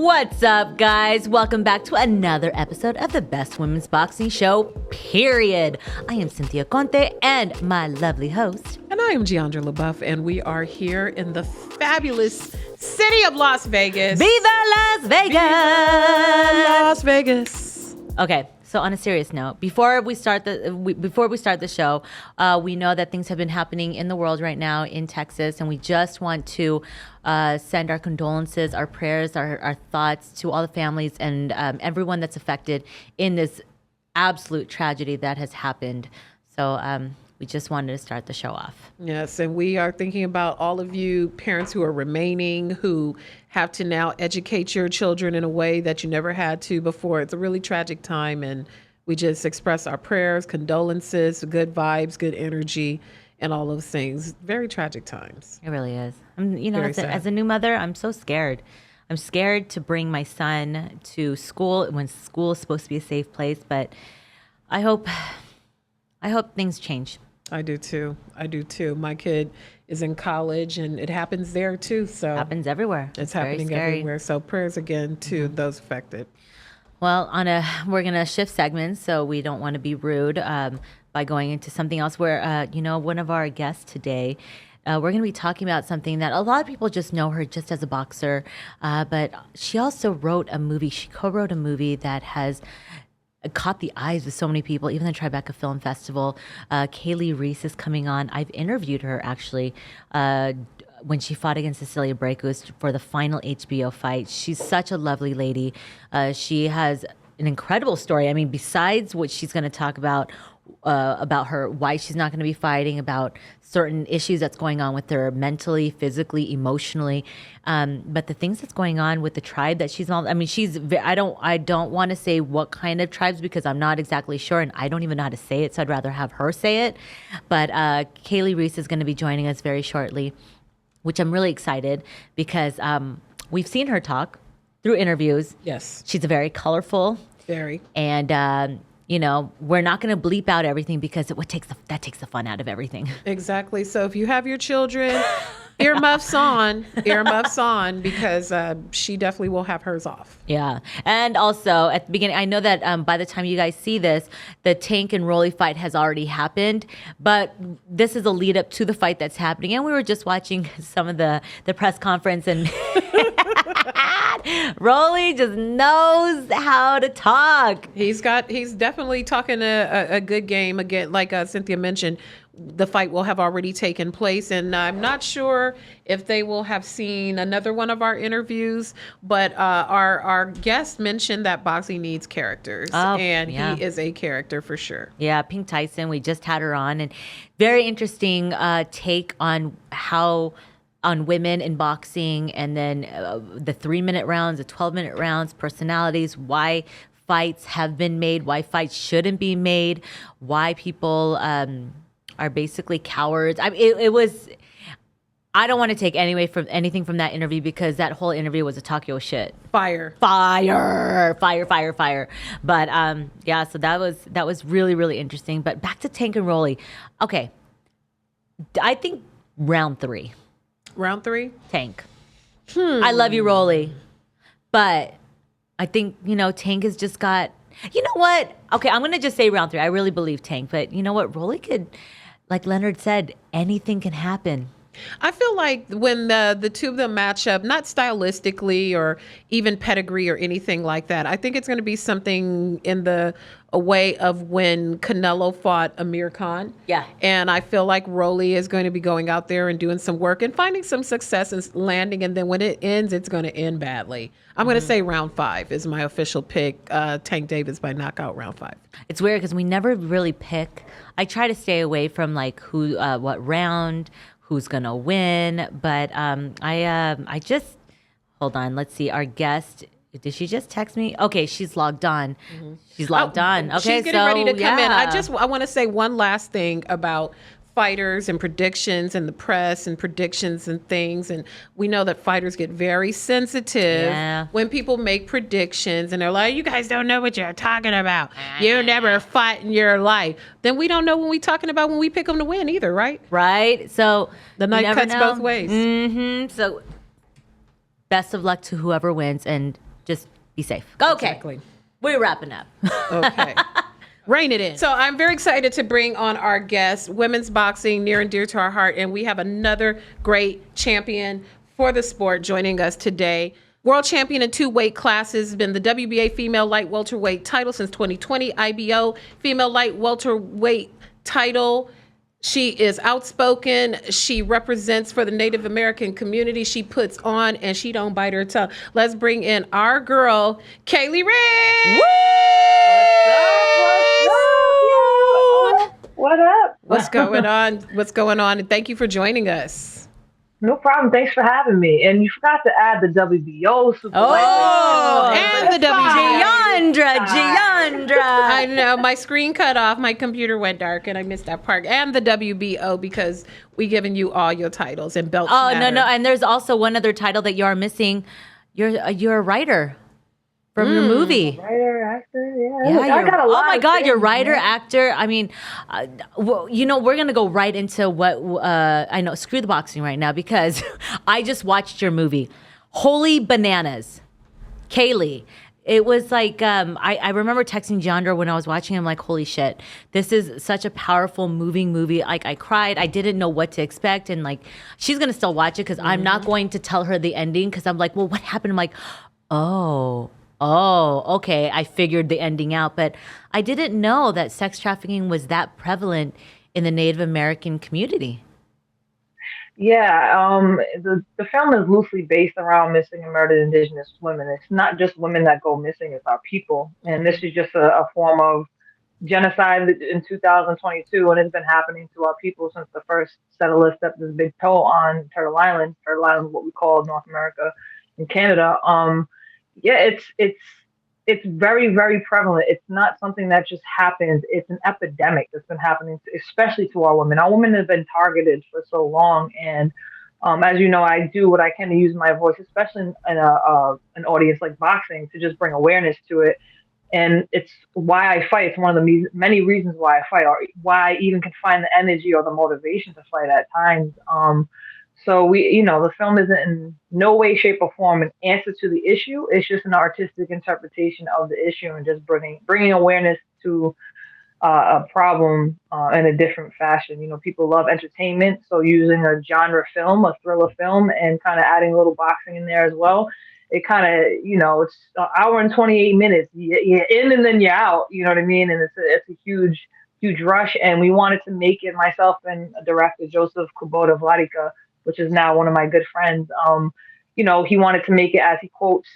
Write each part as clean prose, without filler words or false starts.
What's up, guys? Welcome back to another episode of the Best Women's Boxing Show, period. I am Cynthia Conte and my lovely host. And I am Giandra LaBeouf, and we are here in the fabulous city of Las Vegas. Viva Las Vegas! Viva Las Vegas! Okay, so on a serious note, before we start the show, we know that things have been happening in the world right now in Texas, and we just want to send our condolences, our prayers, our thoughts to all the families and everyone that's affected in this absolute tragedy that has happened. So we just wanted to start the show off. Yes, and we are thinking about all of you parents who are remaining, who have to now educate your children in a way that you never had to before. It's a really tragic time, and we just express our prayers, condolences, good vibes, good energy, and all those things. Very tragic times. It really is. As a new mother, I'm so scared. I'm scared to bring my son to school when school is supposed to be a safe place, but I hope things change. I do too. My kid is in college, and it happens there too. So it happens everywhere. It's happening everywhere. So prayers again to those affected. Well, we're gonna shift segments, so we don't want to be rude by going into something else. Where one of our guests today, we're going to be talking about something that a lot of people just know her just as a boxer, but she also wrote a movie. She co-wrote a movie that has caught the eyes of so many people, even the Tribeca Film Festival. Kailee Ring is coming on. I've interviewed her actually when she fought against Cecilia Brækhus for the final HBO fight. She's such a lovely lady. She has an incredible story. I mean, besides what she's going to talk about her, why she's not going to be fighting, about certain issues that's going on with her mentally, physically, emotionally, but the things that's going on with the tribe that she's on. I mean, I don't want to say what kind of tribes because I'm not exactly sure, and I don't even know how to say it, so I'd rather have her say it. But Kailee Ring is going to be joining us very shortly, which I'm really excited because we've seen her talk through interviews. Yes, she's a very colorful, and we're not going to bleep out everything because that takes the fun out of everything. Exactly. So if you have your children, earmuffs on, because she definitely will have hers off. Yeah. And also at the beginning, I know that by the time you guys see this, the Tank and Rolly fight has already happened, but this is a lead up to the fight that's happening. And we were just watching some of the press conference, and Rolly just knows how to talk. He's definitely talking a good game. Again, like Cynthia mentioned, the fight will have already taken place, and I'm not sure if they will have seen another one of our interviews, but our guest mentioned that boxing needs characters, and he is a character for sure. Yeah, Pink Tyson, we just had her on, and very interesting take on women in boxing, and then the 3-minute rounds, the 12-minute rounds, personalities, why fights have been made, why fights shouldn't be made, why people are basically cowards. I mean, I don't want to take anything from that interview because that whole interview was a Tokyo shit. Fire. But so that was really, really interesting. But back to Tank and Rolly. Okay. I think round 3. Round 3? Tank. I love you, Rolly. But I think, Tank has just got, you know what? Okay, I'm going to just say round 3. I really believe Tank. But you know what? Rolly could, like Leonard said, anything can happen. I feel like when the two of them match up, not stylistically or even pedigree or anything like that, I think it's going to be something in a way of when Canelo fought Amir Khan. Yeah. And I feel like Rolly is going to be going out there and doing some work and finding some success and landing. And then when it ends, it's going to end badly. I'm going to say round 5 is my official pick. Tank Davis by knockout round 5. It's weird because we never really pick. I try to stay away from like who, what round, who's gonna win, but I just hold on. Let's see. Our guest, did she just text me? Okay, she's logged on. Mm-hmm. She's logged on. Okay, she's getting ready to come in. I want to say one last thing about fighters and predictions and the press and predictions and things. And we know that fighters get very sensitive when people make predictions and they're like, you guys don't know what you're talking about. You never fought in your life. Then we don't know when we talking about when we pick them to win either, right? Right. So the knife cuts both ways. Mm-hmm. So best of luck to whoever wins. And just be safe. Okay. Exactly. We're wrapping up. Okay. Rein it in. So I'm very excited to bring on our guest, women's boxing, near and dear to our heart. And we have another great champion for the sport joining us today. World champion in 2 weight classes, been the WBA female light welterweight title since 2020, IBO female light welterweight title. She is outspoken. She represents for the Native American community. She puts on and she don't bite her tongue. Let's bring in our girl, Kailee Ring. What up? What's going on? What's going on? And thank you for joining us. No problem. Thanks for having me. And you forgot to add the WBO super and the WBO. Giandra. I know. My screen cut off. My computer went dark and I missed that part. And the WBO, because we giving you all your titles and belts. Oh, matter. no. And there's also one other title that you are missing. You're a writer from your movie. Writer, actor, yeah. Yeah, I got a lot. Oh my of God, things, you're writer, man. actor. I mean, well, we're gonna go right into what I know. Screw the boxing right now because I just watched your movie, Holy Bananas, Kailee. It was like I remember texting Giandra when I was watching. I'm like, holy shit, this is such a powerful, moving movie. Like I cried. I didn't know what to expect, and like she's gonna still watch it because I'm not going to tell her the ending because I'm like, well, what happened? I'm like, Oh, okay. I figured the ending out, but I didn't know that sex trafficking was that prevalent in the Native American community. Yeah, the film is loosely based around missing and murdered Indigenous women. It's not just women that go missing; it's our people, and this is just a form of genocide in 2022, and it's been happening to our people since the first settlers stepped this big toe on Turtle Island. Turtle Island is what we call North America and Canada. Yeah, it's very, very prevalent. It's not something that just happens. It's an epidemic that's been happening, especially to our women. Our women have been targeted for so long, and as you know, I do what I can to use my voice, especially in an audience like boxing, to just bring awareness to it. And it's why I fight. It's one of the many reasons why I fight, or why I even can find the energy or the motivation to fight at times. So the film isn't in no way, shape, or form an answer to the issue. It's just an artistic interpretation of the issue and just bringing awareness to a problem in a different fashion. People love entertainment, so using a genre film, a thriller film, and kind of adding a little boxing in there as well. It kind of, it's an hour and 28 minutes. You're in and then you're out. You know what I mean? And it's a huge, huge rush. And we wanted to make it, myself and director Joseph Kubota Vladica, which is now one of my good friends. He wanted to make it, as he quotes,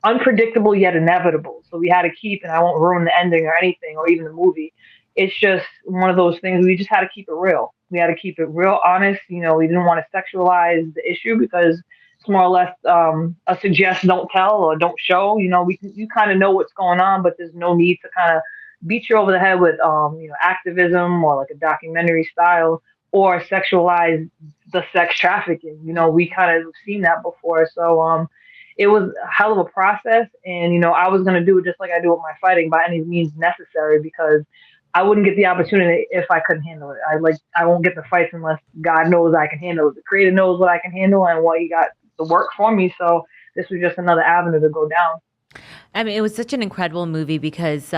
unpredictable yet inevitable. So we had to keep, and I won't ruin the ending or anything, or even the movie. It's just one of those things. We just had to keep it real. We had to keep it real honest. We didn't want to sexualize the issue because it's more or less a suggest, don't tell, or don't show. You kind of know what's going on, but there's no need to kind of beat you over the head with activism or like a documentary style, or sexualize the sex trafficking. We kind of seen that before. So it was a hell of a process. And, I was going to do it just like I do with my fighting, by any means necessary, because I wouldn't get the opportunity if I couldn't handle it. I won't get the fights unless God knows I can handle it. The creator knows what I can handle and what he got to work for me. So this was just another avenue to go down. I mean, it was such an incredible movie because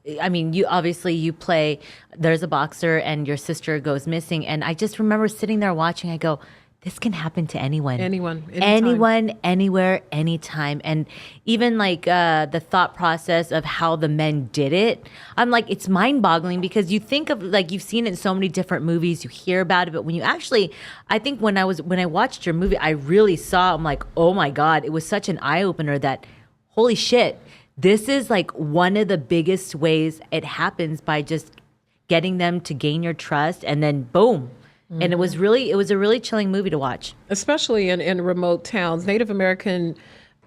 you play, there's a boxer and your sister goes missing. And I just remember sitting there watching, I go, this can happen to anyone. Anyone, anywhere, anytime. And even like the thought process of how the men did it, I'm like, it's mind boggling because you think of, like, you've seen it in so many different movies, you hear about it. But when you actually, I think when I watched your movie, I really saw, I'm like, oh my God, it was such an eye opener that, holy shit, this is like one of the biggest ways it happens, by just getting them to gain your trust, and then boom. Mm-hmm. And it was a really chilling movie to watch. Especially in remote towns. Native American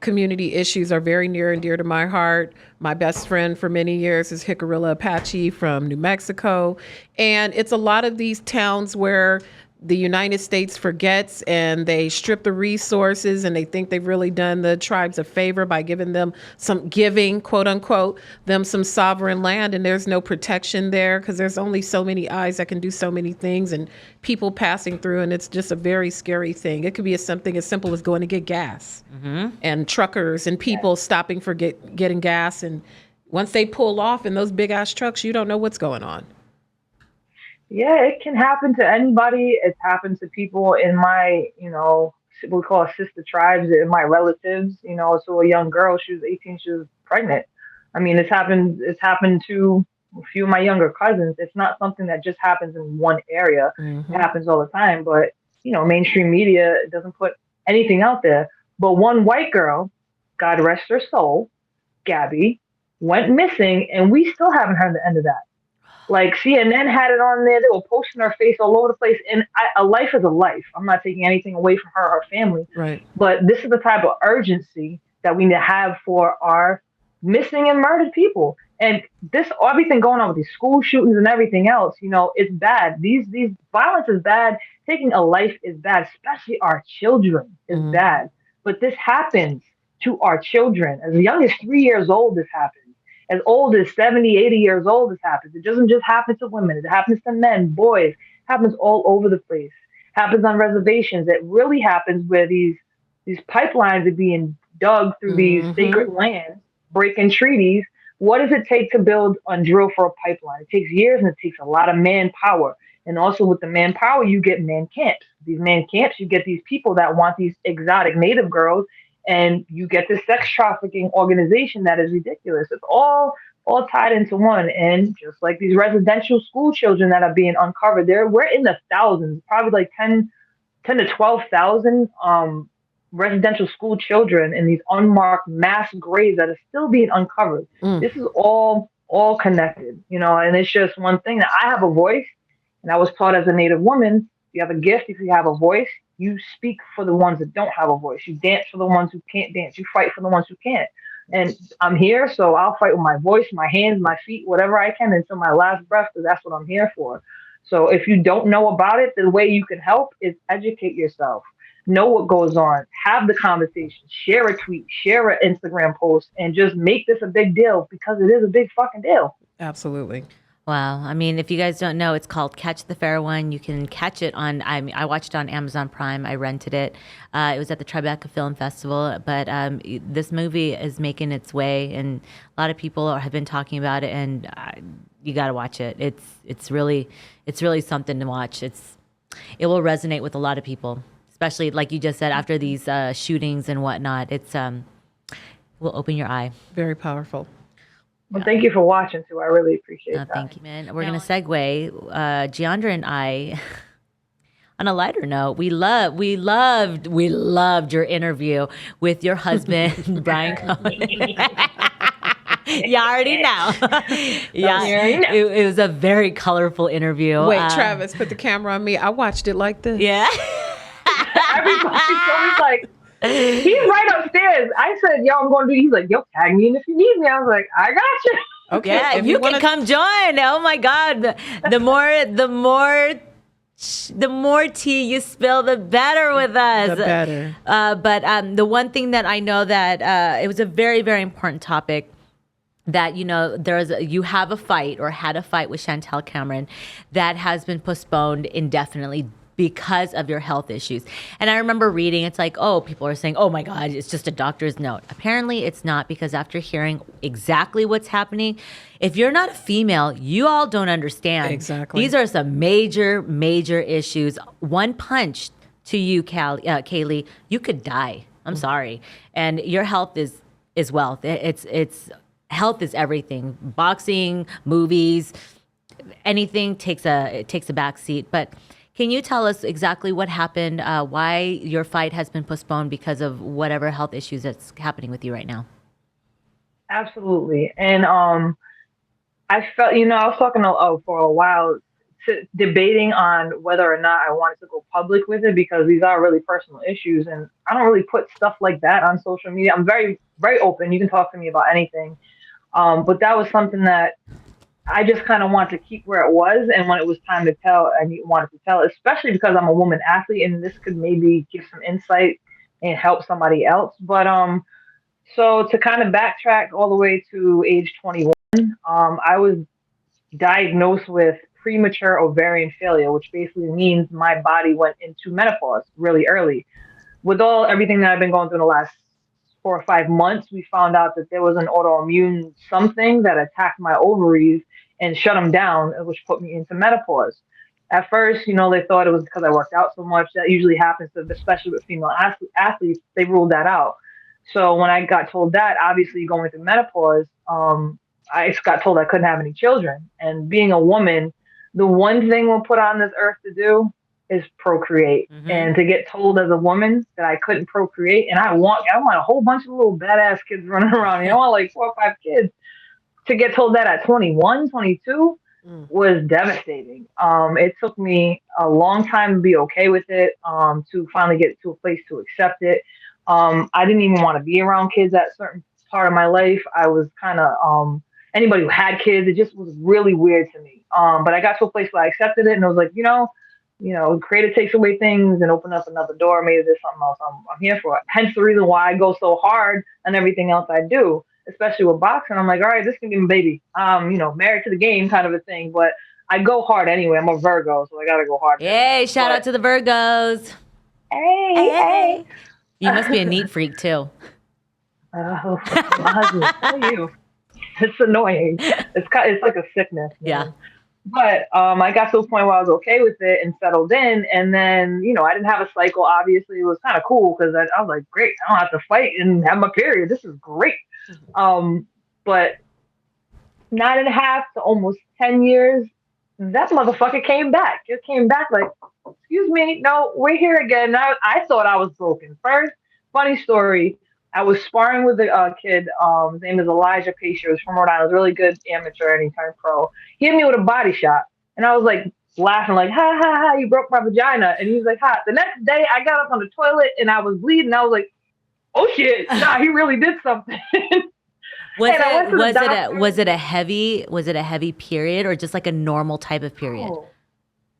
community issues are very near and dear to my heart. My best friend for many years is Jicarilla Apache from New Mexico. And it's a lot of these towns where the United States forgets and they strip the resources and they think they've really done the tribes a favor by giving, quote unquote, them some sovereign land, and there's no protection there because there's only so many eyes that can do so many things and people passing through, and it's just a very scary thing. It could be something as simple as going to get gas and truckers and people stopping for getting gas, and once they pull off in those big ass trucks, you don't know what's going on. Yeah, it can happen to anybody. It's happened to people in my, we call it sister tribes, in my relatives, to a young girl. She was 18, she was pregnant. I mean, it's happened to a few of my younger cousins. It's not something that just happens in one area. It happens all the time. But, mainstream media doesn't put anything out there. But one white girl, God rest her soul, Gabby, went missing, and we still haven't heard the end of that. Like, CNN had it on there. They were posting her face all over the place. And a life is a life. I'm not taking anything away from her or her family. Right. But this is the type of urgency that we need to have for our missing and murdered people. And everything going on with these school shootings and everything else, it's bad. These violence is bad. Taking a life is bad, especially our children is bad. But this happens to our children. As young as 3 years old, this happens. As old as 70, 80 years old, this happens. It doesn't just happen to women. It happens to men, boys. It happens all over the place. It happens on reservations. It really happens where these pipelines are being dug through these sacred lands, breaking treaties. What does it take to build and drill for a pipeline? It takes years and it takes a lot of manpower. And also with the manpower, you get man camps. These man camps, you get these people that want these exotic native girls, and you get this sex trafficking organization that is ridiculous. It's all tied into one. And just like these residential school children that are being uncovered, we're in the thousands, probably like 10 to 12,000 residential school children in these unmarked mass graves that are still being uncovered. This is all connected, and it's just one thing that I have a voice, and I was taught as a Native woman, if you have a gift, if you have a voice, you speak for the ones that don't have a voice. You dance for the ones who can't dance. You fight for the ones who can't. And I'm here, so I'll fight with my voice, my hands, my feet, whatever I can until my last breath, because that's what I'm here for. So if you don't know about it, the way you can help is educate yourself. Know what goes on. Have the conversation. Share a tweet. Share an Instagram post. And just make this a big deal, because it is a big fucking deal. Absolutely. Wow. I mean, if you guys don't know, it's called Catch the Fair One. You can catch it on, I watched it on Amazon Prime. I rented it. It was at the Tribeca Film Festival. But this movie is making its way, and a lot of people have been talking about it, and you got to watch it. It's really something to watch. It will resonate with a lot of people, especially like you just said, after these shootings and whatnot. It will open your eye. Very powerful. Well, thank you for watching too. I really appreciate that. Thank you, man. We're going to segue. Giandra and I, on a lighter note, we loved your interview with your husband, Brian Cohen. You already know. It was a very colorful interview. Wait, Travis, put the camera on me. I watched it like this. Yeah. Everybody's always like, he's right upstairs. I said, yo, I'm going to do. He's like, yo, tag me in if you need me. I was like, I got you. Okay. Yeah, you can come join. Oh my God. The more tea you spill, the better with us. The better. But the one thing that I know that it was a very, very important topic, that you have a fight or had a fight with Chantelle Cameron that has been postponed indefinitely because of your health issues. And I remember reading, it's like, oh, people are saying, oh my God, it's just a doctor's note. Apparently it's not, because after hearing exactly what's happening, if you're not a female, you all don't understand. Exactly. These are some major, major issues. One punch to you, Kailee, you could die. I'm sorry. And your health is wealth. It's health is everything. Boxing, movies, anything takes a back seat. But can you tell us exactly what happened, why your fight has been postponed because of whatever health issues that's happening with you right now? Absolutely. And I felt, I was talking for a while, debating on whether or not I wanted to go public with it, because these are really personal issues. And I don't really put stuff like that on social media. I'm very, very open. You can talk to me about anything. But that was something that I just kind of wanted to keep where it was. And when it was time to tell, wanted to tell, especially because I'm a woman athlete and this could maybe give some insight and help somebody else. But so to kind of backtrack all the way to age 21, I was diagnosed with premature ovarian failure, which basically means my body went into menopause really early. With all everything that I've been going through in the last 4 or 5 months, we found out that there was an autoimmune something that attacked my ovaries and shut them down, which put me into menopause. At first, they thought it was because I worked out so much. That usually happens, especially with female athletes. They ruled that out. So when I got told that, obviously going through menopause, I got told I couldn't have any children. And being a woman, the one thing we're put on this earth to do is procreate. Mm-hmm. And to get told as a woman that I couldn't procreate, and I want a whole bunch of little badass kids running around. I want like 4 or 5 kids. To get told that at 21, 22 was devastating. It took me a long time to be okay with it, to finally get to a place to accept it. I didn't even want to be around kids at a certain part of my life. I was kind of, anybody who had kids, it just was really weird to me. But I got to a place where I accepted it and I was like, creative takes away things and open up another door. Maybe there's something else I'm here for. Hence the reason why I go so hard on everything else I do, especially with boxing. I'm like, all right, this can be my baby. Married to the game kind of a thing. But I go hard anyway. I'm a Virgo, so I gotta go hard. Yay! Shout out to the Virgos. Hey. You must be a neat freak too. Oh, my husband, tell you, it's annoying. It's like a sickness. Yeah. But I got to a point where I was okay with it and settled in. And then, I didn't have a cycle. Obviously, it was kind of cool because I was like, great, I don't have to fight and have my period. This is great. But 9.5 to almost 10 years, that motherfucker came back. It came back like, excuse me, no, we're here again. I thought I was broken. First, funny story. I was sparring with a kid. His name is Elijah Pacer. He was from Rhode Island. Really good amateur, and he turned pro. He hit me with a body shot, and I was like laughing, like, ha ha ha, you broke my vagina. And he was like, ha. The next day, I got up on the toilet and I was bleeding. I was like, oh shit, nah, he really did something. Was it a heavy period or just like a normal type of period? Oh.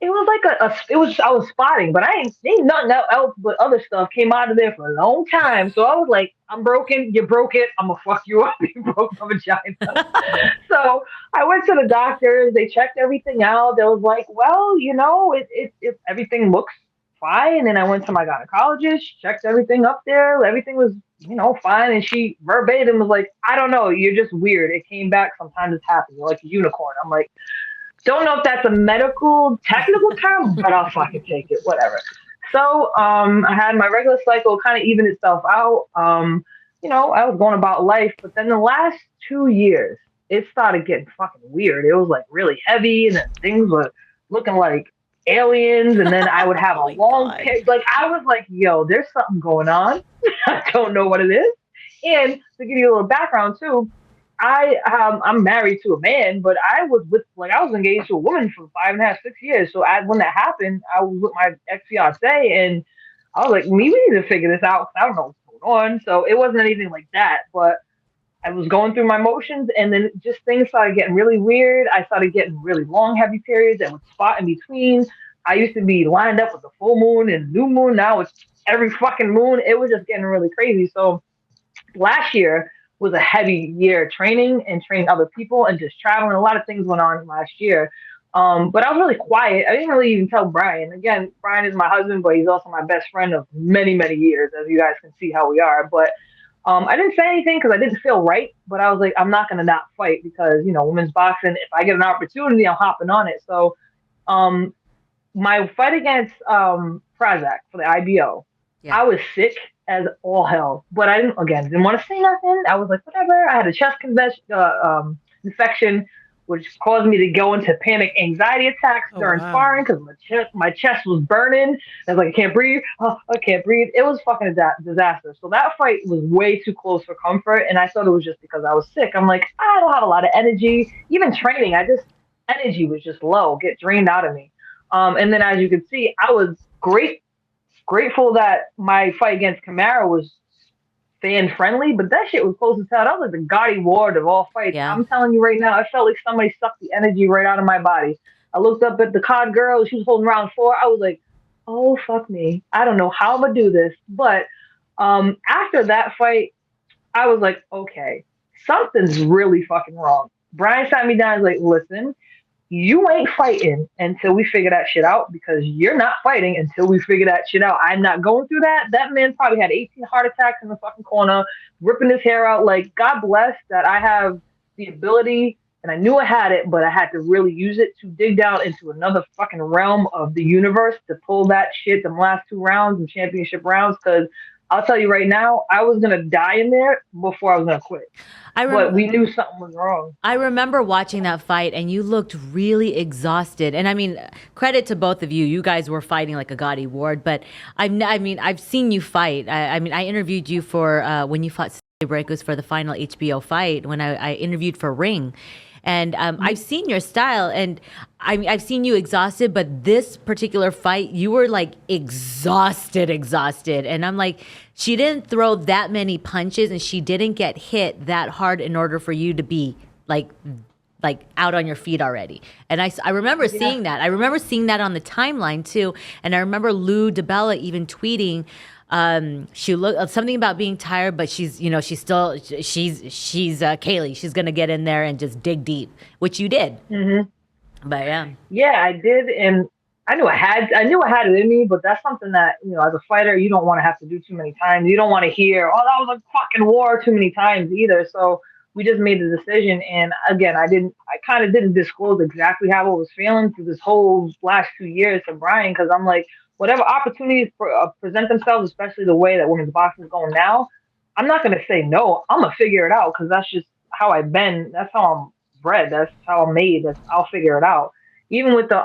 It was like I was spotting, but I ain't nothing else but other stuff came out of there for a long time. So I was like, I'm broken, you broke it, I'm gonna fuck you up, you broke my vagina. So I went to the doctors, they checked everything out. They was like, well, it everything looks fine. And then I went to my gynecologist, checked everything up there, everything was, fine. And she verbatim was like, I don't know, you're just weird. It came back, sometimes it's happened, you're like a unicorn. I'm like, don't know if that's a medical technical term, but I'll fucking take it, whatever. So I had my regular cycle kind of even itself out. I was going about life, but then the last 2 years, it started getting fucking weird. It was like really heavy, and then things were looking like aliens, and then I would have a long period. Like I was like, yo, there's something going on. I don't know what it is. And to give you a little background too, I'm married to a man, but I was engaged to a woman for 5.5, 6 years. So when that happened, I was with my ex-fiance, and I was like, we need to figure this out. I don't know what's going on. So it wasn't anything like that, but I was going through my motions, and then just things started getting really weird. I started getting really long, heavy periods and would spot in between. I used to be lined up with the full moon and new moon. Now it's every fucking moon. It was just getting really crazy. So last year was a heavy year training other people and just traveling. A lot of things went on last year. But I was really quiet. I didn't really even tell Brian. Again, Brian is my husband, but he's also my best friend of many, many years, as you guys can see how we are. But I didn't say anything because I didn't feel right. But I was like, I'm not going to not fight because, women's boxing, if I get an opportunity, I'm hopping on it. So my fight against Prozac for the IBO, yeah. I was sick as all hell, but I didn't want to say nothing. I was like, whatever. I had a chest infection, which caused me to go into panic anxiety attacks during sparring because my chest was burning. I was like, I can't breathe. Oh, I can't breathe. It was fucking a disaster. So that fight was way too close for comfort, and I thought it was just because I was sick. I'm like, I don't have a lot of energy. Even training, energy was just low, get drained out of me. And then as you can see, I was grateful that my fight against Camaro was fan friendly, but that shit was close as hell. That was like the gaudy ward of all fights. Yeah. I'm telling you right now, I felt like somebody sucked the energy right out of my body. I looked up at the COD girl. She was holding round 4. I was like, oh, fuck me. I don't know how I'm going to do this. But after that fight, I was like, okay, something's really fucking wrong. Brian sat me down and was like, listen, you ain't fighting until we figure that shit out because you're not fighting until we figure that shit out. I'm not going through that. That man probably had 18 heart attacks in the fucking corner, ripping his hair out. Like, God bless that I have the ability, and I knew I had it, but I had to really use it to dig down into another fucking realm of the universe to pull that shit, them last 2 rounds and championship rounds, because I'll tell you right now, I was going to die in there before I was going to quit. But we knew something was wrong. I remember watching that fight, and you looked really exhausted. And I mean, credit to both of you. You guys were fighting like a gaudy ward. But I've seen you fight. I interviewed you for when you fought Break was for the final HBO fight when I interviewed for Ring. And I've seen your style, and I've seen you exhausted, but this particular fight, you were like exhausted. And I'm like, she didn't throw that many punches, and she didn't get hit that hard in order for you to be like out on your feet already. And I remember seeing that. I remember seeing that on the timeline too. And I remember Lou DiBella even tweeting, she looked something about being tired, but she's Kailee. She's gonna get in there and just dig deep, which you did. Mm-hmm. But yeah, I did, and I knew I had it in me. But that's something that as a fighter, you don't want to have to do too many times. You don't want to hear, "Oh, that was a fucking war" too many times either. So we just made the decision, and again, I kind of didn't disclose exactly how I was feeling through this whole last 2 years to Brian, because I'm like, whatever opportunities present themselves, especially the way that women's boxing is going now, I'm not going to say no. I'm going to figure it out because that's just how I've been. That's how I'm bred. That's how I'm made. I'll figure it out. Even with the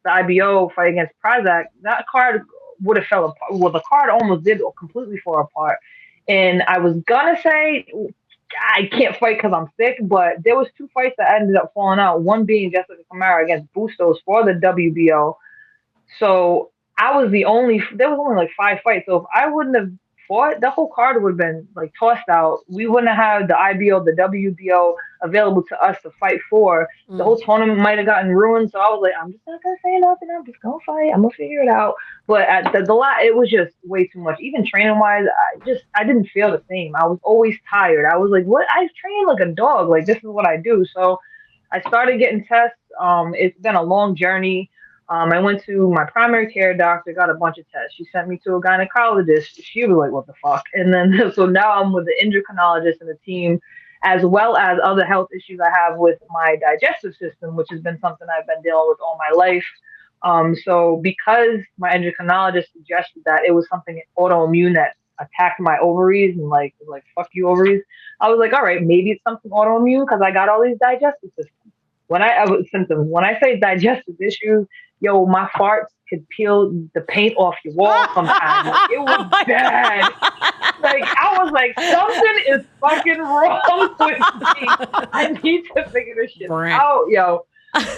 IBO fight against Prazak, that card would have fell apart. Well, the card almost did completely fall apart. And I was going to say I can't fight because I'm sick, but there was 2 fights that ended up falling out, one being Jessica Camara against Bustos for the WBO. So there was only like 5 fights. So if I wouldn't have fought, the whole card would have been like tossed out. We wouldn't have had the IBO, the WBO available to us to fight for. The whole tournament might have gotten ruined. So I was like, I'm just not going to say nothing. I'm just going to fight. I'm going to figure it out. But at the lot, it was just way too much. Even training wise, I didn't feel the same. I was always tired. I was like, what? I train like a dog. Like, this is what I do. So I started getting tests. It's been a long journey. I went to my primary care doctor, got a bunch of tests. She sent me to a gynecologist. She was like, what the fuck? And then, so now I'm with the endocrinologist and the team, as well as other health issues I have with my digestive system, which has been something I've been dealing with all my life. So because my endocrinologist suggested that it was something autoimmune that attacked my ovaries and like fuck you ovaries, I was like, all right, maybe it's something autoimmune because I got all these digestive systems. When I say digestive issues, my farts could peel the paint off your wall sometimes. Like, it was bad. Like, I was like, something is fucking wrong with me. I need to figure this shit out, yo.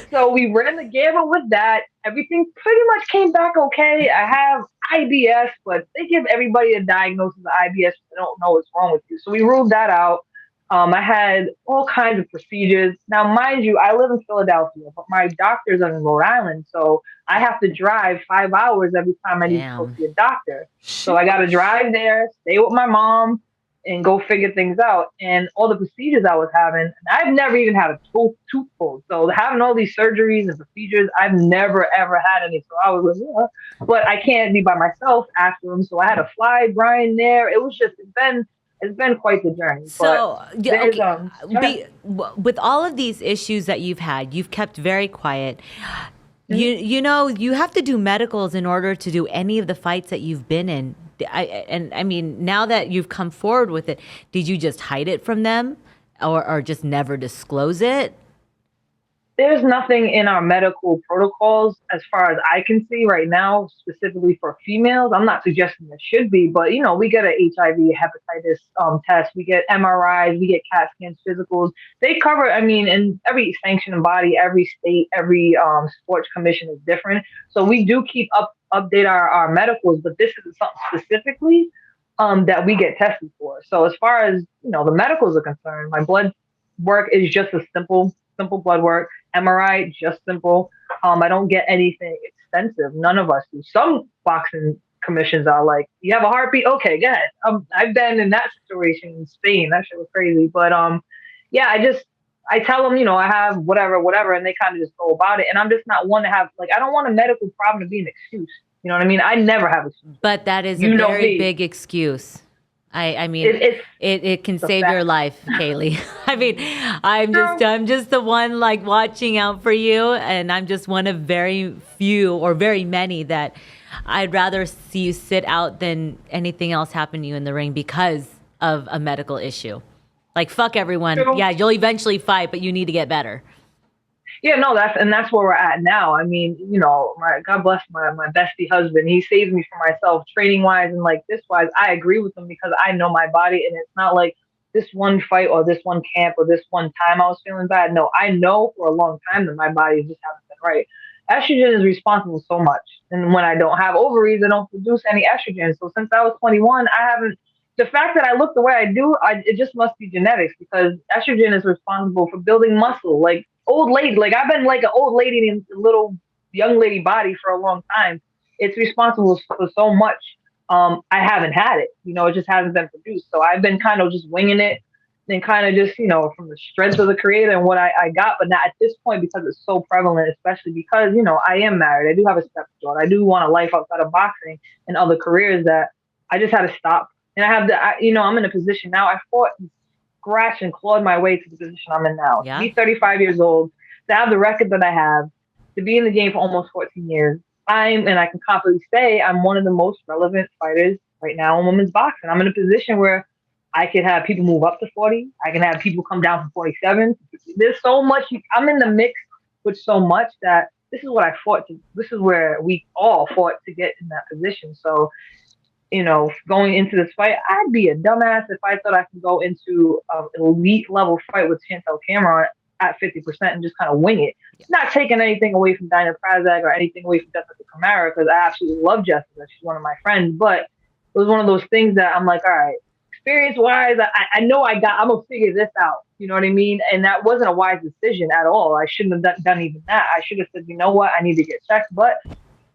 So we ran the gamut with that. Everything pretty much came back okay. I have IBS, but they give everybody a diagnosis of IBS. They don't know what's wrong with you. So we ruled that out. I had all kinds of procedures. Now, mind you, I live in Philadelphia, but my doctors are in Rhode Island, so I have to drive 5 hours every time I need to go see a doctor. So I got to drive there, stay with my mom, and go figure things out. And all the procedures I was having, and I've never even had a tooth pulled. So having all these surgeries and procedures, I've never, ever had any. So I was like, but I can't be by myself after them. So I had to fly Brian there. It was just, it's been quite the journey. So, with all of these issues that you've had, you've kept very quiet. Mm-hmm. You have to do medicals in order to do any of the fights that you've been in. I mean, now that you've come forward with it, did you just hide it from them or just never disclose it? There's nothing in our medical protocols, as far as I can see right now, specifically for females. I'm not suggesting there should be, but we get an HIV, hepatitis test, we get MRIs, we get CAT scans, physicals. They cover, in every sanctioning body, every state, every sports commission is different. So we do update our medicals, but this is something specifically. that we get tested for. So as far as, the medicals are concerned, my blood work is just a simple blood work. MRI, just simple. I don't get anything extensive. None of us do. Some boxing commissions are like, you have a heartbeat? Okay, go ahead. I've been in that situation in Spain. That shit was crazy. But yeah, I tell them, I have whatever, and they kind of just go about it. And I'm just not one to have, like, I don't want a medical problem to be an excuse. You know what I mean? I never have excuses. But that is a very big excuse. I mean, it can save your life, Kailee. I mean, I'm just the one like watching out for you, and I'm just one of very few or very many that I'd rather see you sit out than anything else happen to you in the ring because of a medical issue. Like, fuck everyone. True. Yeah, you'll eventually fight, but you need to get better. Yeah, no, that's where we're at now. I mean, God bless my bestie husband. He saves me from myself, training wise and like this wise. I agree with him because I know my body, and it's not like this one fight or this one camp or this one time I was feeling bad. No, I know for a long time that my body just hasn't been right. Estrogen is responsible so much, and when I don't have ovaries, I don't produce any estrogen. So since I was 21, I haven't. The fact that I look the way I do, it just must be genetics because estrogen is responsible for building muscle. Like old lady, like I've been like an old lady in a little young lady body for a long time. It's responsible for so much. I haven't had it, it just hasn't been produced. So I've been kind of just winging it and kind of just, from the strength of the creator and what I got. But not at this point because it's so prevalent, especially because, I am married. I do have a stepdaughter. I do want a life outside of boxing and other careers that I just had to stop. And I have I'm in a position now. I fought, scratched, and clawed my way to the position I'm in now. Yeah. To be 35 years old, to have the record that I have, to be in the game for almost 14 years, and I can confidently say I'm one of the most relevant fighters right now in women's boxing. I'm in a position where I can have people move up to 40. I can have people come down from 47. There's so much. I'm in the mix with so much that this is what I fought to. This is where we all fought to get in that position. So, going into this fight, I'd be a dumbass if I thought I could go into an elite level fight with Chantelle Cameron at 50% and just kind of wing it. Yeah. Not taking anything away from Dinah Prazak or anything away from Jessica Camara, because I absolutely love Jessica. She's one of my friends. But it was one of those things that I'm like, all right, experience-wise, I know I'm going to figure this out. You know what I mean? And that wasn't a wise decision at all. I shouldn't have done even that. I should have said, you know what? I need to get checked. But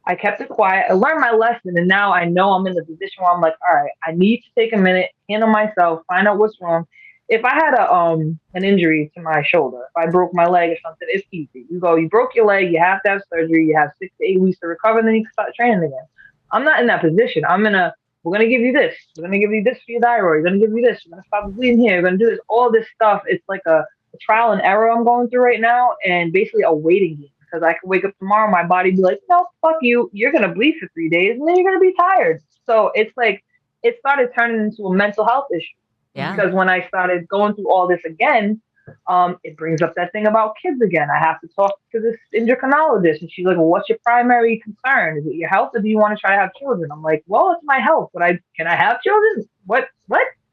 I kept it quiet. I learned my lesson, and now I know I'm in the position where I'm like, all right, I need to take a minute, handle myself, find out what's wrong. If I had an injury to my shoulder, if I broke my leg or something, it's easy. You broke your leg, you have to have surgery, you have 6 to 8 weeks to recover, and then you can start training again. I'm not in that position. We're going to give you this. We're going to give you this for your thyroid. We're going to give you this. We're going to stop the bleeding here. We're going to do this. All this stuff. It's like a trial and error I'm going through right now, and basically a waiting game. Because I could wake up tomorrow, my body be like, no, fuck you. You're going to bleed for 3 days, and then you're going to be tired. So it's like, it started turning into a mental health issue. Yeah. Because when I started going through all this again, it brings up that thing about kids again. I have to talk to this endocrinologist, and she's like, well, what's your primary concern? Is it your health, or do you want to try to have children? I'm like, well, it's my health, but can I have children? What?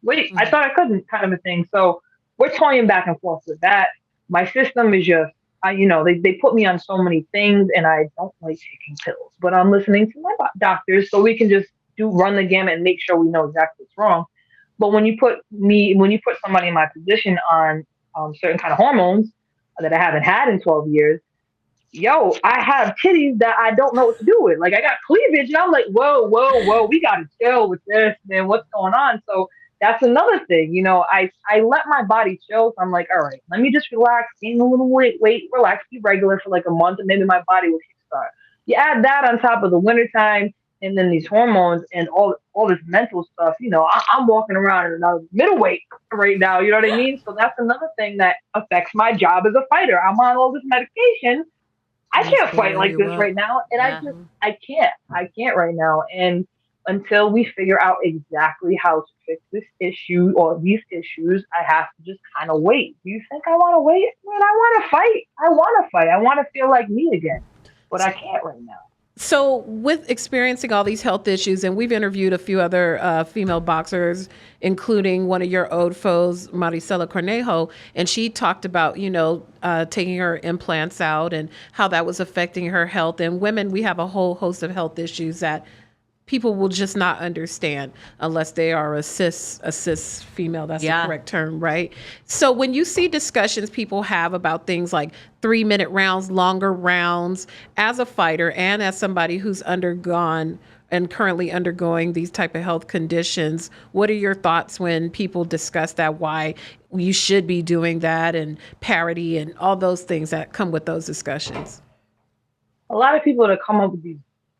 Wait, I thought I couldn't, kind of a thing. So we're toying back and forth with that. My system is just, they put me on so many things, and I don't like taking pills, but I'm listening to my doctors so we can just run the gamut and make sure we know exactly what's wrong. But when you put somebody in my position on certain kind of hormones that I haven't had in 12 years, I have titties that I don't know what to do with. Like, I got cleavage, and I'm like, whoa, we got to chill with this, man. What's going on? So that's another thing. I let my body chill. So I'm like, all right, let me just relax, gain a little weight, relax, be regular for like a month, and maybe my body will kickstart. You add that on top of the wintertime, and then these hormones and all this mental stuff, I'm walking around in another middleweight right now. You know what I mean? So that's another thing that affects my job as a fighter. I'm on all this medication. I can't fight like this right now. And I can't right now. And until we figure out exactly how to fix this issue or these issues, I have to just kind of wait. Do you think I want to wait? Man, I want to fight. I want to feel like me again. But I can't right now. So with experiencing all these health issues, and we've interviewed a few other female boxers, including one of your old foes, Maricela Cornejo, and she talked about, taking her implants out and how that was affecting her health. And women, we have a whole host of health issues that people will just not understand unless they are a cis female. That's the correct term, right? So when you see discussions people have about things like 3-minute rounds, longer rounds, as a fighter and as somebody who's undergone and currently undergoing these type of health conditions, what are your thoughts when people discuss that, why you should be doing that, and parity and all those things that come with those discussions? A lot of people that come up with these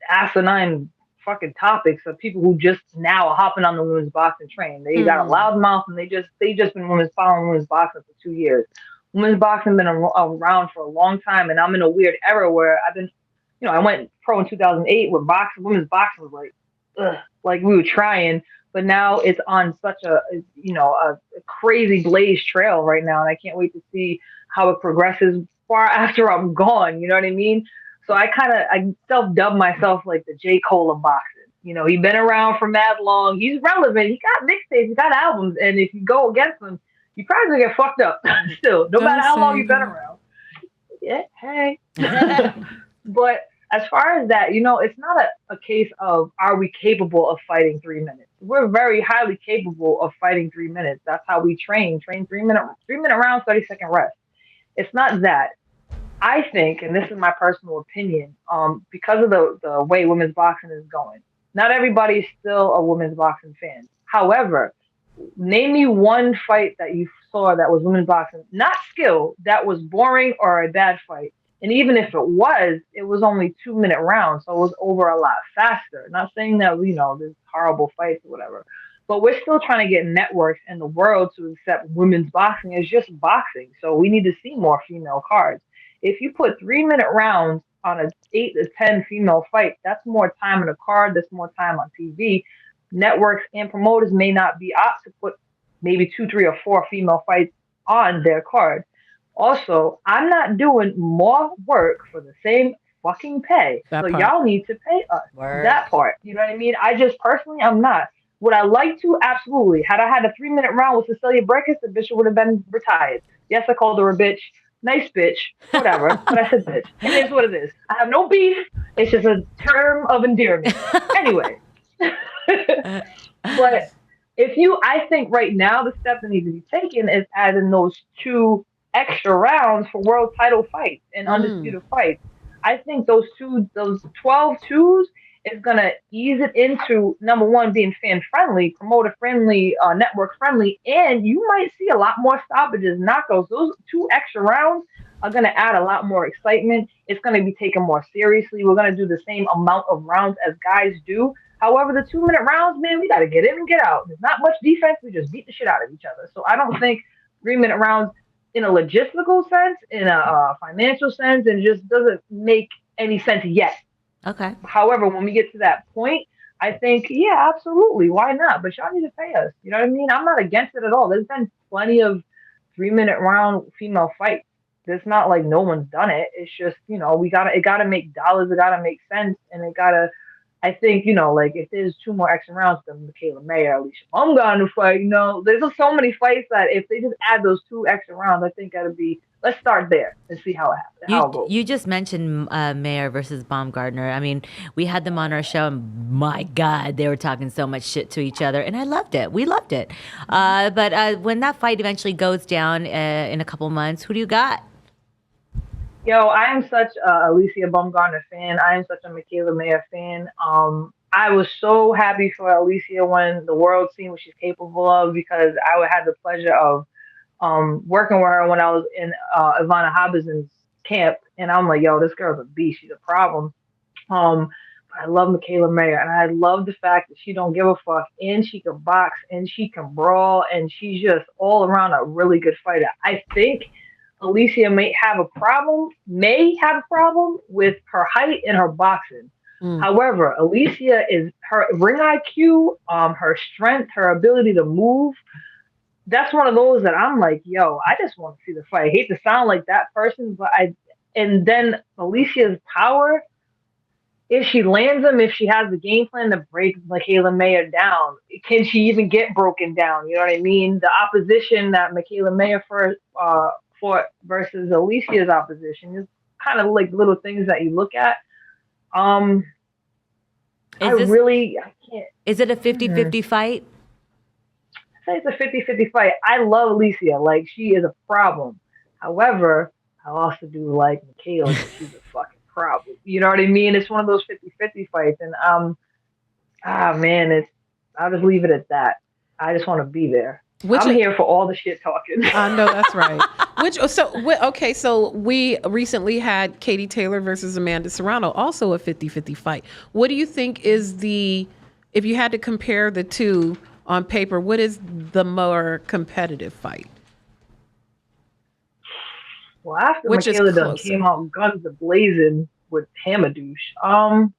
asinine fucking topics are people who just now are hopping on the women's boxing train. They got a loud mouth and they just been following women's boxing for 2 years. Women's boxing been around for a long time, and I'm in a weird era where I've been, I went pro in 2008 where women's boxing was like, ugh, like we were trying, but now it's on such a crazy blaze trail right now, and I can't wait to see how it progresses far after I'm gone. You know what I mean? So I self-dubbed myself like the J. Cole of boxing. He's been around for mad long. He's relevant. He got mixtapes. He got albums. And if you go against him, you probably gonna get fucked up still, no matter how long you've been around. Yeah, hey. But as far as that, it's not a case of are we capable of fighting 3 minutes. We're very highly capable of fighting 3 minutes. That's how we train 3-minute rounds, 30-second rest. It's not that. I think, and this is my personal opinion, because of the way women's boxing is going, not everybody's still a women's boxing fan. However, name me one fight that you saw that was women's boxing, not skill, that was boring or a bad fight. And even if it was only 2-minute rounds, so it was over a lot faster. Not saying that, there's horrible fights or whatever, but we're still trying to get networks in the world to accept women's boxing as just boxing. So we need to see more female cards. If you put 3-minute rounds on an 8 to 10 female fight, that's more time in a card. That's more time on TV. Networks and promoters may not be apt to put maybe 2, 3, or 4 female fights on their card. Also, I'm not doing more work for the same fucking pay. Y'all need to pay us. That part. You know what I mean? I just personally, I'm not. Would I like to? Absolutely. Had I had a 3-minute round with Cecilia Brækhus, the bitch would have been retired. Yes, I called her a bitch. Nice bitch, whatever, but I said bitch. It is what it is. I have no beef. It's just a term of endearment. Anyway. But I think right now the step that needs to be taken is adding those 2 extra rounds for world title fights and undisputed fights. I think those 12 twos is going to ease it into, number one, being fan-friendly, promoter-friendly, network-friendly, and you might see a lot more stoppages, knockouts. Those 2 extra rounds are going to add a lot more excitement. It's going to be taken more seriously. We're going to do the same amount of rounds as guys do. However, the 2-minute rounds, man, we got to get in and get out. There's not much defense. We just beat the shit out of each other. So I don't think 3-minute rounds in a logistical sense, in a financial sense, and it just doesn't make any sense yet. Okay. However, when we get to that point, I think, yeah, absolutely. Why not? But y'all need to pay us. You know what I mean? I'm not against it at all. There's been plenty of 3-minute round female fights. It's not like no one's done it. It's just, it gotta make dollars. It gotta make sense. And I think, like if there's 2 more extra rounds, then Michaela Mayer, Alicia Baumgardner fight, there's so many fights that if they just add those 2 extra rounds, I think that'll be, let's start there and see how it happens. You just mentioned Mayer versus Baumgardner. I mean, we had them on our show, and my God, they were talking so much shit to each other, and I loved it. We loved it. But when that fight eventually goes down in a couple months, who do you got? Yo, I am such a Alicia Baumgardner fan. I am such a Michaela Mayer fan. I was so happy for Alicia when the world seen what she's capable of, because I had the pleasure of working with her when I was in Ivana Habazin's camp, and I'm like, yo, this girl's a beast. She's a problem. But I love Michaela Mayer, and I love the fact that she don't give a fuck, and she can box, and she can brawl, and she's just all around a really good fighter. I think Alicia may have a problem with her height and her boxing. However, Alicia is her ring IQ, her strength, her ability to move. That's one of those that I'm like, yo, I just want to see the fight. I hate to sound like that person, but and then Alicia's power, if she lands them, if she has the game plan to break Michaela Mayer down, can she even get broken down? You know what I mean? The opposition that Michaela Mayer fought versus Alicia's opposition is kind of like little things that you look at. I can't. Is it a 50-50 fight? I say it's a 50-50 fight. I love Alicia. Like, she is a problem. However, I also do like Michaela because she's a fucking problem. You know what I mean? It's one of those 50-50 fights. And, man, I'll just leave it at that. I just want to be there. I'm here for all the shit talking. I know that's right. So we recently had Katie Taylor versus Amanda Serrano, also a 50-50 fight. What do you think is if you had to compare the two on paper, what is the more competitive fight? Well, after Michaela done came out guns a-blazing with Hamadouche,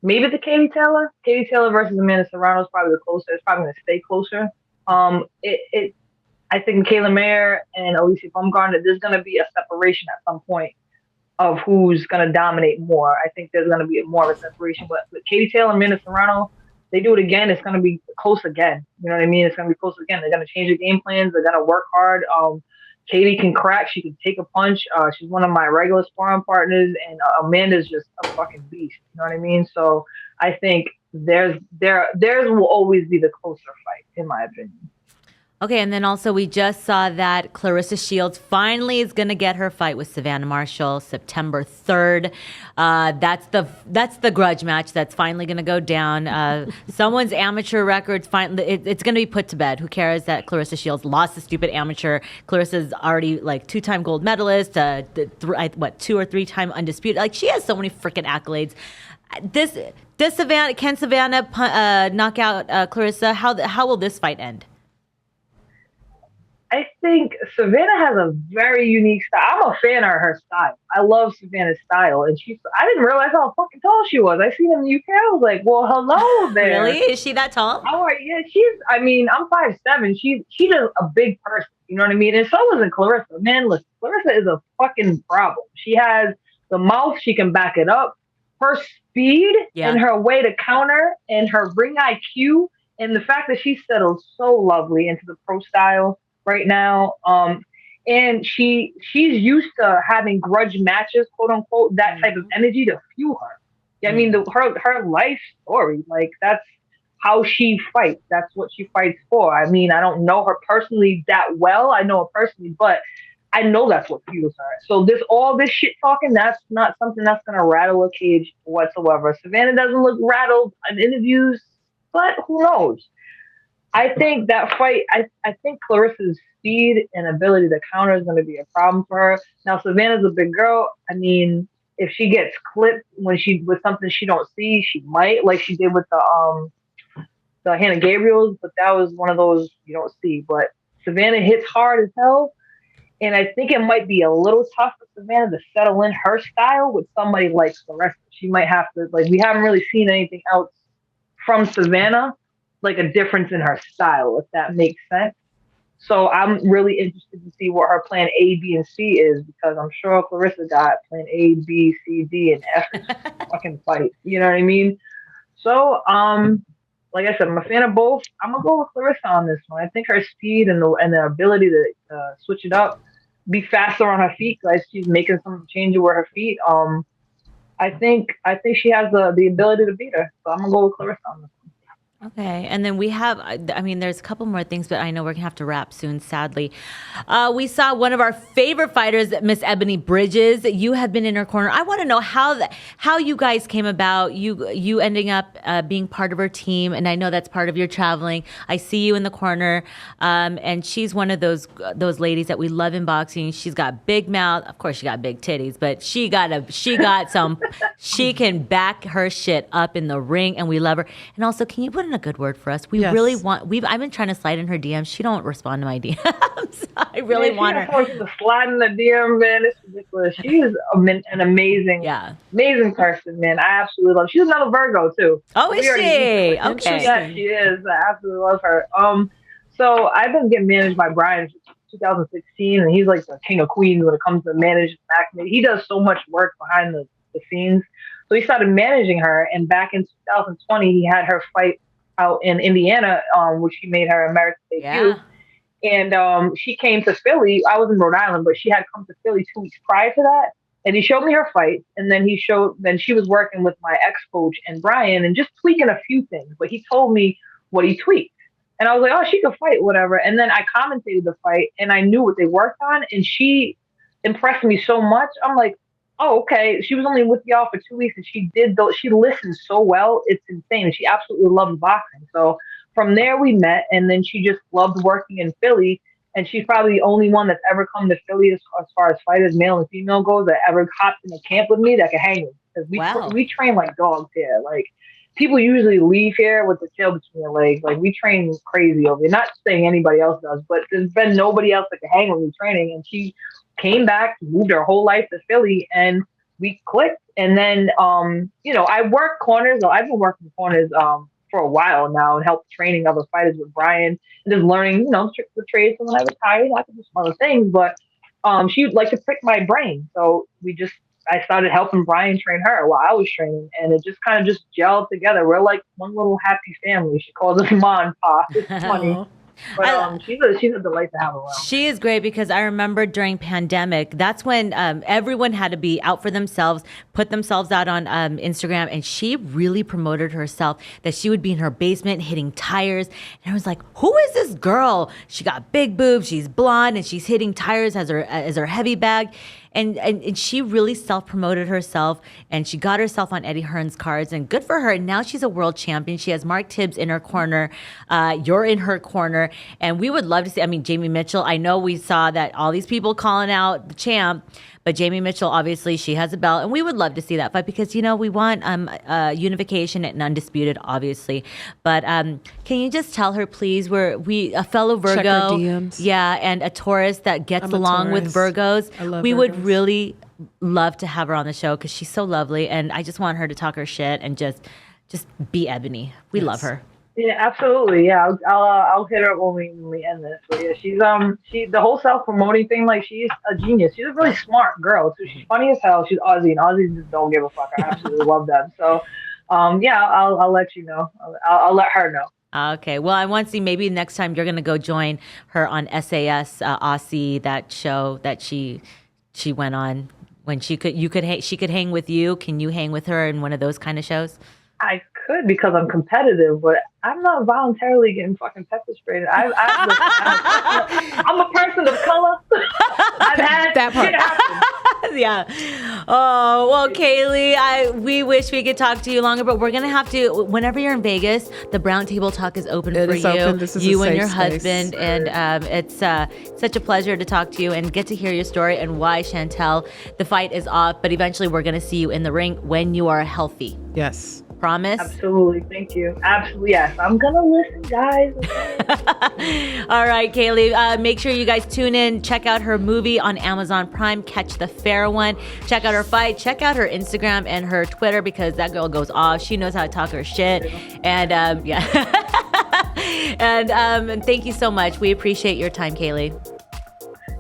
maybe the Katie Taylor. Katie Taylor versus Amanda Serrano is probably the closer. It's probably going to stay closer. I think Kayla Mayer and Alicia Baumgardner, there's going to be a separation at some point of who's going to dominate more. I think there's going to be more of a separation. But with Katie Taylor and Amanda Serrano, they do it again, it's going to be close again. You know what I mean? It's going to be close again. They're going to change their game plans. They're going to work hard. Katie can crack. She can take a punch. She's one of my regular sparring partners, and Amanda's just a fucking beast. You know what I mean? So I think theirs will always be the closer fight, in my opinion. Okay, and then also we just saw that Clarissa Shields finally is going to get her fight with Savannah Marshall September 3rd. That's the grudge match that's finally going to go down. Someone's amateur record's it's going to be put to bed. Who cares that Clarissa Shields lost the stupid amateur? Clarissa's already like 2-time gold medalist, 2 or 3-time undisputed. Like, she has so many freaking accolades. Can Savannah knock out Clarissa? How will this fight end? I think Savannah has a very unique style. I'm a fan of her style. I love Savannah's style. And I didn't realize how fucking tall she was. I seen her in the UK. I was like, well, hello there. Really? Is she that tall? Oh, yeah, I'm 5'7". She's just a big person. You know what I mean? And so wasn't Clarissa. Man, listen, Clarissa is a fucking problem. She has the mouth. She can back it up. Her speed and her way to counter and her ring IQ and the fact that she settled so lovely into the pro style right now, and she's used to having grudge matches, quote unquote, that type of energy to fuel her. I mean, her life story, like, that's how she fights. That's what she fights for. I mean, I don't know her personally that well. I know her personally, but I know that's what fuels her. So all this shit talking, that's not something that's gonna rattle a cage whatsoever. Savannah doesn't look rattled in interviews, but who knows? I think that fight, I think Clarissa's speed and ability to counter is going to be a problem for her. Now, Savannah's a big girl. I mean, if she gets clipped with something she don't see, she might, like she did with the Hannah Gabriels, but that was one of those you don't see. But Savannah hits hard as hell, and I think it might be a little tough for Savannah to settle in her style with somebody like Clarissa. She might have to, like, we haven't really seen anything else from Savannah, like a difference in her style, if that makes sense. So I'm really interested to see what her plan A, B, and C is, because I'm sure Clarissa got plan A, B, C, D, and F fucking fight. You know what I mean? So, like I said, I'm a fan of both. I'm gonna go with Clarissa on this one. I think her speed and the ability to switch it up, be faster on her feet, like she's making some changes with her feet. I think she has the ability to beat her. So I'm gonna go with Clarissa on this one. Okay, and then we have, I mean, there's a couple more things, but I know we're going to have to wrap soon, sadly. We saw one of our favorite fighters, Miss Ebony Bridges. You have been in her corner. I want to know how you guys came about, you ending up being part of her team, and I know that's part of your traveling. I see you in the corner, and she's one of those ladies that we love in boxing. She's got big mouth. Of course, she got big titties, but she got some, she can back her shit up in the ring, and we love her. And also, can you put in a good word for us? We really want. I've been trying to slide in her DMs. She don't respond to my DMs. I really want her to slide in the DM, man. It's ridiculous. She is an amazing, amazing person, man. I absolutely love her. She's another Virgo too. Oh, is she? Okay. Yeah, she is. I absolutely love her. So I've been getting managed by Brian since 2016, and he's like the king of queens when it comes to managing. He does so much work behind the scenes. So he started managing her, and back in 2020, he had her fight out in Indiana, which she made her American debut. And she came to Philly. I was in Rhode Island, but she had come to Philly 2 weeks prior to that. And he showed me her fights, and then she was working with my ex-coach and Brian and just tweaking a few things. But he told me what he tweaked. And I was like, oh, she could fight, whatever. And then I commentated the fight, and I knew what they worked on, and she impressed me so much. I'm like, oh, okay. She was only with y'all for 2 weeks, and she listened so well. It's insane. She absolutely loves boxing. So from there we met, and then she just loved working in Philly. And she's probably the only one that's ever come to Philly as far as fighters, male and female goes, that ever hopped in a camp with me that could hang with. Because we train like dogs here. Like, people usually leave here with the tail between their legs. Like, we train crazy over here. Not saying anybody else does, but there's been nobody else that could hang with me training. And she came back, moved her whole life to Philly, and we clicked. And then, I work corners. I've been working corners for a while now and helped training other fighters with Brian and just learning, tricks of the trade. So when I retired, I could do some other things, but she would like to pick my brain. So I started helping Brian train her while I was training, and it just kind of just gelled together. We're like one little happy family. She calls us Ma and Pa. It's funny. But she's a delight to have around. She is great because I remember during pandemic, that's when everyone had to be out for themselves, put themselves out on Instagram, and she really promoted herself that she would be in her basement hitting tires. And I was like, who is this girl? She got big boobs, she's blonde, and she's hitting tires as her heavy bag. And she really self-promoted herself, and she got herself on Eddie Hearn's cards, and good for her. And now she's a world champion. She has Mark Tibbs in her corner. You're in her corner. And we would love to see, Jamie Mitchell, I know we saw that all these people calling out the champ, but Jamie Mitchell, obviously, she has a belt, and we would love to see that fight because, we want unification and undisputed, obviously. But can you just tell her, please, a fellow Virgo, check her DMs. Yeah, and a Taurus that gets along with Virgos. I love we Virgos. would really love to have her on the show because she's so lovely, and I just want her to talk her shit and just be Ebony. We love her. Yeah, absolutely. Yeah, I'll hit her up when we end this. But yeah, she's the whole self-promoting thing. Like, she's a genius. She's a really smart girl too. She's funny as hell. She's Aussie, and Aussies just don't give a fuck. I absolutely love them. So, I'll let you know. I'll let her know. Okay. Well, I want to see maybe next time you're gonna go join her on SAS Aussie, that show that she went on when she could hang with you. Can you hang with her in one of those kind of shows? I could because I'm competitive, but I'm not voluntarily getting fucking pepper sprayed. I'm a person of color. I've had that part. Yeah. Oh, well, Kailee, we wish we could talk to you longer, but we're going to have to, whenever you're in Vegas, the Brown Table Talk is open for you. Open. This is you a and your safe husband. space. And it's such a pleasure to talk to you and get to hear your story and why, Chantelle, the fight is off, but eventually we're going to see you in the ring when you are healthy. Yes. Promise? Absolutely. Thank you. Absolutely. Yes. I'm going to listen, guys. All right, Kailee. Make sure you guys tune in. Check out her movie on Amazon Prime. Catch the Fair One. Check out her fight. Check out her Instagram and her Twitter because that girl goes off. She knows how to talk her shit. And yeah. And thank you so much. We appreciate your time, Kailee.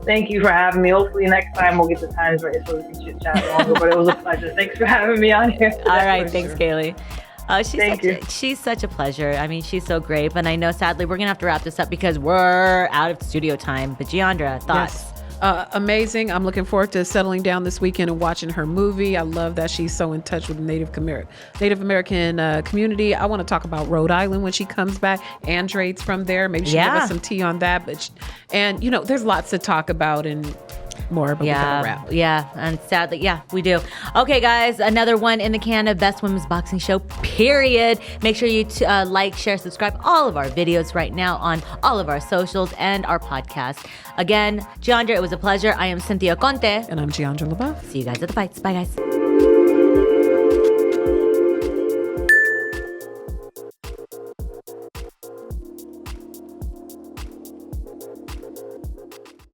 Thank you for having me. Hopefully next time we'll get the times right so we can chit chat longer. But it was a pleasure. Thanks for having me on here. All right. Thanks, Kailee. She's such a pleasure. She's so great. But I know, sadly, we're going to have to wrap this up because we're out of studio time. But Giandra, thoughts? Yes. Amazing. I'm looking forward to settling down this weekend and watching her movie. I love that she's so in touch with the Native American community. I want to talk about Rhode Island when she comes back. Andrade's from there. Maybe she'll give us some tea on that. There's lots to talk about and more, but we gotta wrap. Yeah, and sadly, we do. Okay, guys, another one in the can of Best Women's Boxing Show, period. Make sure you like, share, subscribe all of our videos right now on all of our socials and our podcast. Again, Giandra, it was a pleasure. I am Cynthia Conte. And I'm Giandra LaBeouf. See you guys at the fights. Bye, guys.